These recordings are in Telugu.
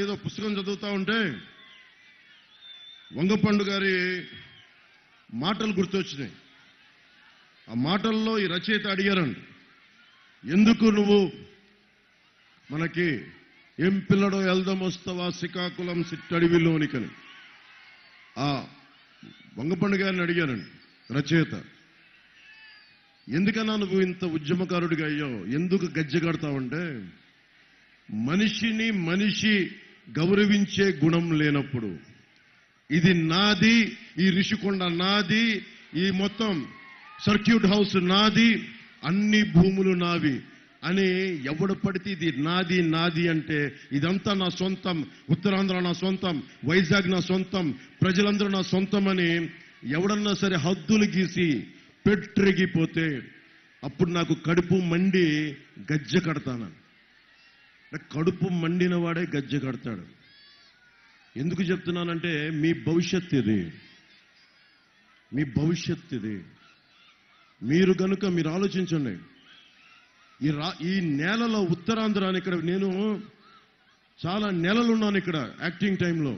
ఏదో పుస్తకం చదువుతా ఉంటే వంగపండు గారి మాటలు గుర్తొచ్చినాయి. ఆ మాటల్లో ఈ రచయిత అడిగారండి, ఎందుకు నువ్వు మనకి ఏం పిల్లడో ఎల్దమొస్తవా శ్రీకాకుళం సిట్టడివిలోనికని ఆ వంగపండు గారిని అడిగారండి రచయిత. ఎందుకన్నా నువ్వు ఇంత ఉద్యమకారుడిగా అయ్యావు, ఎందుకు గజ్జె కడతావంటే, మనిషిని మనిషి గౌరవించే గుణం లేనప్పుడు, ఇది నాది, ఈ రిషికొండ నాది, ఈ మొత్తం సర్క్యూట్ హౌస్ నాది, అన్ని భూములు నావి అని ఎవడు పడితే ఇది నాది నాది అంటే, ఇదంతా నా సొంతం, ఉత్తరాంధ్ర నా సొంతం, వైజాగ్ నా సొంతం, ప్రజలందరూ నా సొంతం అని ఎవడన్నా సరే హద్దులు గీసి పెట్రెగిపోతే అప్పుడు నాకు కడుపు మండి గజ్జె కడతాను. కడుపు మండిన వాడే గజ్జె కడతాడు. ఎందుకు చెప్తున్నానంటే, మీ భవిష్యత్తు ఇది, మీ భవిష్యత్తు ఇది. మీరు కనుక మీరు ఆలోచించండి. ఈ నేలలో ఉత్తరాంధ్ర అని, ఇక్కడ నేను చాలా నెలలు ఉన్నాను ఇక్కడ యాక్టింగ్ టైంలో.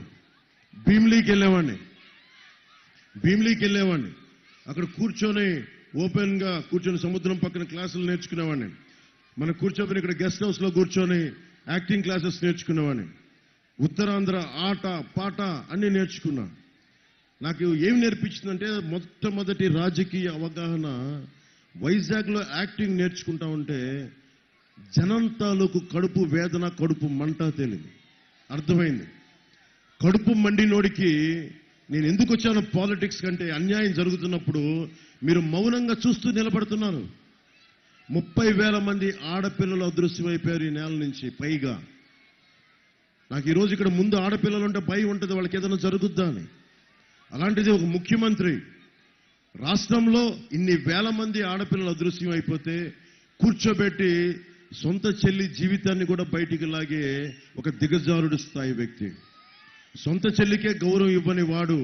భీమిలీకి వెళ్ళేవాడిని. అక్కడ కూర్చొని ఓపెన్గా కూర్చొని సముద్రం పక్కన క్లాసులు నేర్చుకునేవాడిని. మనం కూర్చోబోయి ఇక్కడ గెస్ట్ హౌస్లో కూర్చొని యాక్టింగ్ క్లాసెస్ నేర్చుకునేవాడిని. ఉత్తరాంధ్ర ఆట పాట అన్నీ నేర్చుకున్నా. నాకు ఏం నేర్పించిందంటే, మొట్టమొదటి రాజకీయ అవగాహన వైజాగ్లో యాక్టింగ్ నేర్చుకుంటా ఉంటే జనం తాలూకు కడుపు వేదన, కడుపు మంట తెలియదు, అర్థమైంది. కడుపు మండినోడికి నేను ఎందుకు వచ్చాను పాలిటిక్స్ కంటే, అన్యాయం జరుగుతున్నప్పుడు మీరు మౌనంగా చూస్తూ నిలబడుతున్నారు. 30,000 మంది ఆడపిల్లలు అదృశ్యమైపోయారు ఈ నేల నుంచి పైగా. నాకు ఈరోజు ఇక్కడ ముందు ఆడపిల్లలు ఉంటే భయం ఉంటుంది, వాళ్ళకి ఏదైనా జరుగుద్దా అని. అలాంటిది ఒక ముఖ్యమంత్రి రాష్ట్రంలో ఇన్ని వేల మంది ఆడపిల్లలు అదృశ్యం అయిపోతే కూర్చోబెట్టి సొంత చెల్లి జీవితాన్ని కూడా బయటికి లాగే ఒక దిగజారుడు స్థాయి వ్యక్తి. సొంత చెల్లికే గౌరవం ఇవ్వని వాడు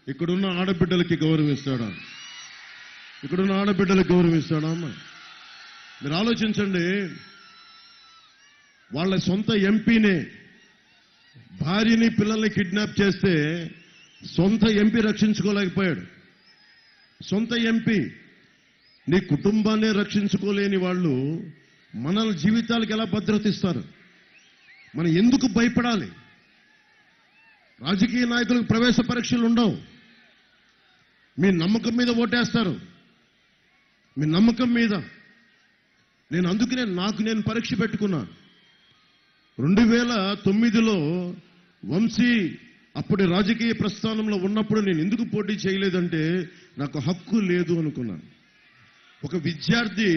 ఇక్కడున్న ఆడబిడ్డలకి గౌరవం ఇస్తాడా? ఇక్కడున్న ఆడబిడ్డలకు గౌరవం ఇస్తాడా అమ్మ? మీరు ఆలోచించండి. వాళ్ళ సొంత ఎంపీనే, భార్యని పిల్లల్ని కిడ్నాప్ చేస్తే సొంత ఎంపీ రక్షించుకోలేకపోయాడు. సొంత ఎంపీ. నీ కుటుంబాన్ని రక్షించుకోలేని వాళ్ళు మన జీవితాలకు ఎలా భద్రత ఇస్తారు? మనం ఎందుకు భయపడాలి? రాజకీయ నాయకులకు ప్రవేశ పరీక్షలు ఉండవు. మీ నమ్మకం మీద ఓటేస్తారు, మీ నమ్మకం మీద. నేను అందుకనే నేను పరీక్ష పెట్టుకున్నా. 2009లో వంశీ అప్పటి రాజకీయ ప్రస్థానంలో ఉన్నప్పుడు నేను ఎందుకు పోటీ చేయలేదంటే, నాకు హక్కు లేదు అనుకున్నాను. ఒక విద్యార్థి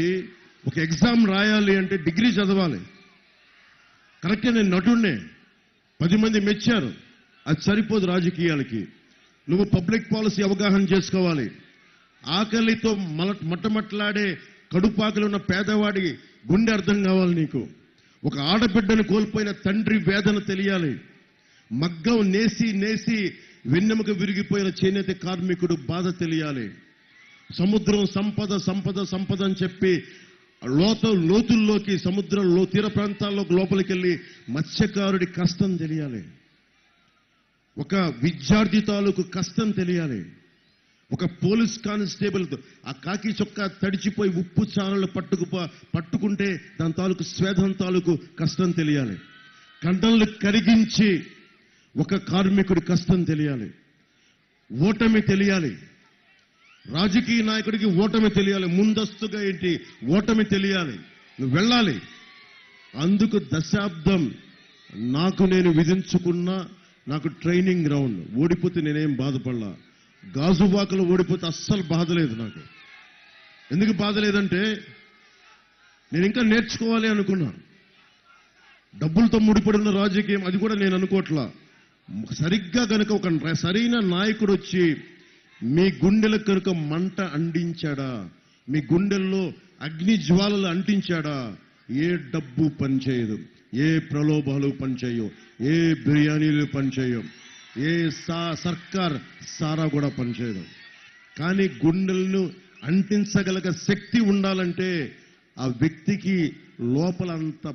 ఒక ఎగ్జామ్ రాయాలి అంటే డిగ్రీ చదవాలి. కరెక్టే, నేను నటుడినే, 10 మంది మెచ్చారు. అది సరిపోదు రాజకీయాలకి. నువ్వు పబ్లిక్ పాలసీ అవగాహన చేసుకోవాలి. ఆకలితో మట్టమట్లాడే కడుపాకలు ఉన్న పేదవాడి గుండె అర్థం కావాలి నీకు. ఒక ఆడబిడ్డను కోల్పోయిన తండ్రి వేదన తెలియాలి. మగ్గం నేసి వెన్నెముక విరిగిపోయిన చేనేత కార్మికుడు బాధ తెలియాలి. సముద్రం సంపద అని చెప్పి లోతుల్లోకి, సముద్రంలో తీర ప్రాంతాల్లోకి లోపలికి వెళ్ళి మత్స్యకారుడి కష్టం తెలియాలి. ఒక విద్యార్థి తాలూకు కష్టం తెలియాలి. ఒక పోలీస్ కానిస్టేబుల్ ఆ కాకి చొక్కా తడిచిపోయి ఉప్పు చారలు పట్టుకుంటే దాని తాలూకు స్వేదం తాలూకు కష్టం తెలియాలి. కండలు కరిగించి ఒక కార్మికుడి కష్టం తెలియాలి. ఓటమి తెలియాలి. రాజకీయ నాయకుడికి ఓటమి తెలియాలి. ముందస్తుగా ఏంటి ఓటమి తెలియాలి. నువ్వు వెళ్ళాలి. అందుకు దశాబ్దం నేను విధించుకున్న నాకు ట్రైనింగ్ గ్రౌండ్. ఓడిపోతే నేనేం బాధపడలా. గాజువాకలో ఓడిపోతే అస్సలు బాధ లేదు నాకు. ఎందుకు బాధ లేదంటే, నేను ఇంకా నేర్చుకోవాలి అనుకున్నా. డబ్బులతో ముడిపడిన రాజకీయం అది కూడా నేను అనుకోవట్లా. సరిగ్గా కనుక ఒక సరైన నాయకుడు వచ్చి మీ గుండెలకు కనుక మంట అంటించాడా, మీ గుండెల్లో అగ్ని జ్వాలలు అంటించాడా, ఏ డబ్బు పనిచేయదు, ఏ ప్రలోభాలు పనిచేయవు, ఏ బిర్యానీలు పనిచేయవు, ఏ సర్కార్ సారా కూడా పనిచేయదు. కానీ గుండెలను అంటించగల శక్తి ఉండాలంటే ఆ వ్యక్తికి లోపల అంత